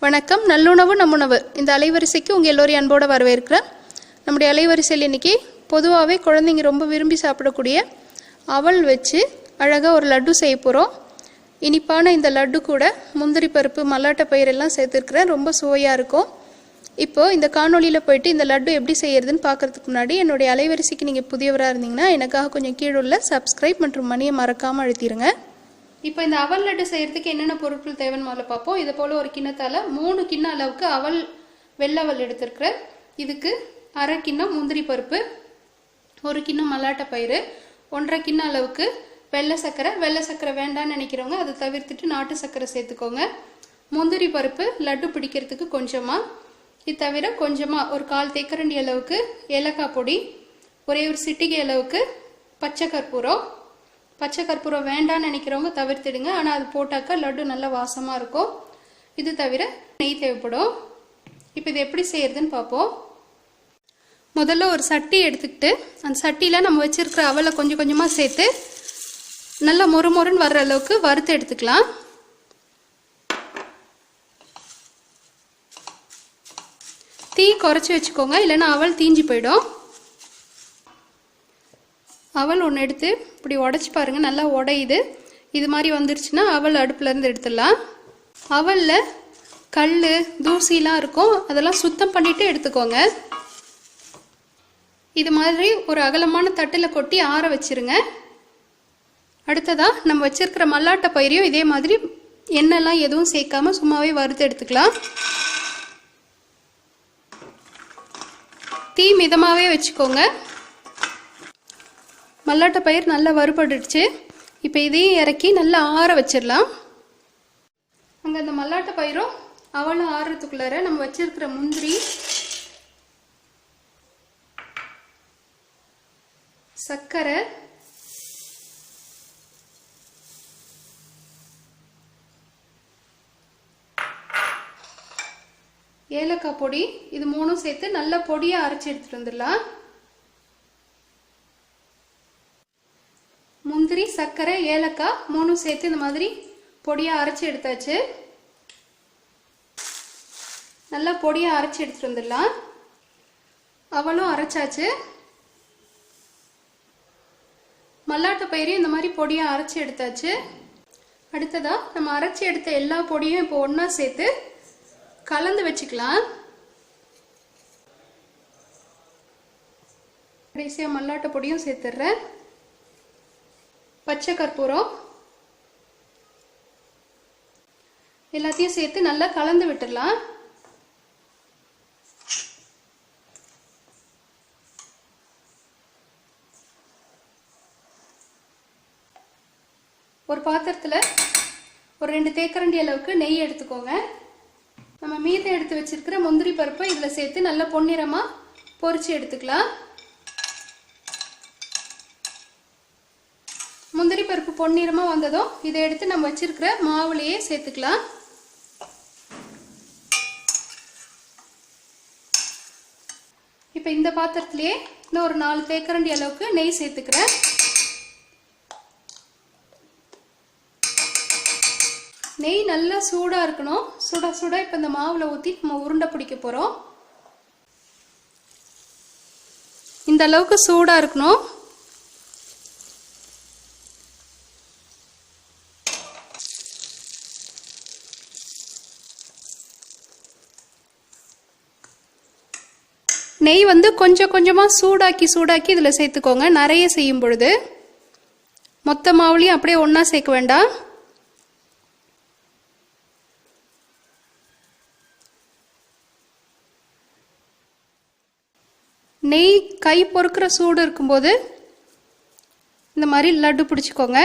வணக்கம். நல்லுணவு நம்முணவு இந்த அலைவரிசைக்கு உங்கள் எல்லோரையும் அன்போடு வரவேற்கிறேன். நம்முடைய அலைவரிசையில் இன்றைக்கி பொதுவாகவே குழந்தைங்க ரொம்ப விரும்பி சாப்பிடக்கூடிய அவல் வச்சு அழகாக ஒரு லட்டு செய்ய போகிறோம். இனிப்பான இந்த லட்டு கூட முந்திரி பருப்பு, மல்லாட்டை பயிரெல்லாம் சேர்த்துருக்குறேன். ரொம்ப சுவையாக இருக்கும். இப்போது இந்த காணொலியில் போயிட்டு இந்த லட்டு எப்படி செய்கிறதுன்னு பார்க்குறதுக்கு முன்னாடி என்னுடைய அலைவரிசைக்கு நீங்கள் புதியவராக இருந்தீங்கன்னா எனக்காக கொஞ்சம் கீழே உள்ள சப்ஸ்கிரைப் மற்றும் மணியை மறக்காமல் அழுத்திடுங்க. இப்போ இந்த அவல் லட்டு செய்கிறதுக்கு என்னென்ன பொருட்கள் தேவைன்னு முதல்ல பார்ப்போம். இதை போல் ஒரு கிண்ணத்தால் 3 கிண்ண அளவுக்கு அவல் வெள்ளவல் எடுத்துருக்குறேன். இதுக்கு அரை கிண்ணம் முந்திரி பருப்பு, 1 கிண்ணம் மல்லாட்டை பயிறு, 1.5 கிண்ண அளவுக்கு வெள்ளை சர்க்கரை வேண்டான்னு நினைக்கிறவங்க அதை தவிர்த்துட்டு நாட்டு சர்க்கரை சேர்த்துக்கோங்க. முந்திரி பருப்பு லட்டு பிடிக்கிறதுக்கு கொஞ்சமாக, இது தவிர கொஞ்சமாக ஒரு 1/4 தேக்கரண்டி அளவுக்கு ஏலக்காய் பொடி, ஒரே ஒரு சிட்டிகை அளவுக்கு பச்சை கற்பூரம் வேண்டான்னு நினைக்கிறவங்க தவிர்த்துடுங்க. ஆனால் அது போட்டாக்கா லட்டு நல்லா வாசமாக இருக்கும். இது தவிர நெய் தேவைப்படும். இப்போ இது எப்படி செய்யறதுன்னு பார்ப்போம். முதல்ல ஒரு சட்டி எடுத்துக்கிட்டு அந்த சட்டியில் நம்ம வச்சிருக்கிற அவலை கொஞ்சம் கொஞ்சமாக சேர்த்து நல்லா மொறுன்னு வர்ற அளவுக்கு வறுத்து எடுத்துக்கலாம். தீ குறைச்சி வச்சுக்கோங்க, இல்லைன்னா அவல் தீஞ்சு போயிடும். அவல் ஒன்று எடுத்து இப்படி உடச்சி பாருங்கள், நல்லா உடையுது. இது மாதிரி வந்துருச்சுன்னா அவல் அடுப்புலேருந்து எடுத்துடலாம். அவலில் கல் தூசிலாம் இருக்கும், அதெல்லாம் சுத்தம் பண்ணிவிட்டு எடுத்துக்கோங்க. இது மாதிரி ஒரு அகலமான தட்டில் கொட்டி ஆற வச்சிருங்க. அடுத்ததாக நம்ம வச்சிருக்கிற மல்லாட்டை பயிரையும் இதே மாதிரி எண்ணெய்லாம் எதுவும் சேர்க்காம சும்மாவே வறுத்து எடுத்துக்கலாம். தீ மிதமாகவே வச்சுக்கோங்க. மல்லாட்டை பயிர் நல்லா வறுபட்டுடுச்சு. இப்போ இதையும் இறக்கி நல்லா ஆற வச்சிடலாம். அங்கே அந்த மல்லாட்டை பயிரும் அவளும் ஆறுறதுக்குள்ளார நம்ம வச்சிருக்கிற முந்திரி, சர்க்கரை, ஏலக்காய் பொடி, இது 3 சேர்த்து நல்லா பொடியாக அரைச்சி எடுத்துட்டு வந்துடலாம். முந்திரி, சர்க்கரை, ஏலக்காய் 3 சேர்த்து இந்த மாதிரி பொடியாக அரைச்சி எடுத்தாச்சு. நல்லா பொடியாக அரைச்சி எடுத்துட்டு வந்துடலாம். அவளும் அரைச்சாச்சு. மல்லாட்டை பயிரையும் இந்த மாதிரி பொடியாக அரைச்சி எடுத்தாச்சு. அடுத்ததாக நம்ம அரைச்சி எடுத்த எல்லா பொடியும் இப்போ ஒன்றா சேர்த்து கலந்து வச்சுக்கலாம். கடைசியாக மல்லாட்டை பொடியும் சேர்த்துடுறேன். பச்சை கற்பூரம் எல்லாத்தையும் சேர்த்து நல்லா கலந்து விட்டுடலாம். ஒரு பாத்திரத்தில் ஒரு 2 தேக்கரண்டி அளவுக்கு நெய் எடுத்துக்கோங்க. நம்ம மீதம் எடுத்து வச்சிருக்கிற முந்திரி பருப்பை இதில் சேர்த்து நல்லா பொன்னிறமாக பொரிச்சு எடுத்துக்கலாம். முந்திரி பருப்பு பொன்னிறமாக வந்ததும் இதை எடுத்து நம்ம வச்சிருக்கிற மாவுலையே சேர்த்துக்கலாம். இப்போ இந்த பாத்திரத்திலேயே இன்னும் ஒரு 4 தேக்கரண்டி அளவுக்கு நெய் சேர்த்துக்கிறேன். நெய் நல்லா சூடாக இருக்கணும். சுட இப்போ இந்த மாவில் ஊற்றி நம்ம உருண்டை பிடிக்க போகிறோம். இந்த அளவுக்கு சூடாக இருக்கணும். நெய் வந்து கொஞ்சம் கொஞ்சமாக சூடாக்கி இதில் சேர்த்துக்கோங்க. நிறைய செய்யும் பொழுது மொத்த மாவுலையும் அப்படியே ஒன்றா சேர்க்க வேண்டாம். நெய் கை பொறுக்கிற சூடு இருக்கும்போது இந்த மாதிரி லட்டு பிடிச்சிக்கோங்க.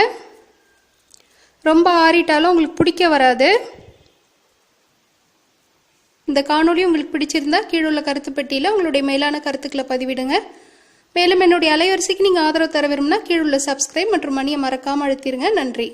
ரொம்ப ஆறிட்டாலும் உங்களுக்கு பிடிக்க வராது. இந்த காணொலி உங்களுக்கு பிடிச்சிருந்தா கீழே உள்ள கருத்து பெட்டியில் உங்களுடைய மேலான கருத்துக்களை பதிவிடுங்க. மேலும் என்னுடைய அலைவரிசைக்கு நீங்கள் ஆதரவு தர விரும்பினா கீழே உள்ள சப்ஸ்கிரைப் மற்றும் மணியை மறக்காமல் அழுத்திடுங்க. நன்றி.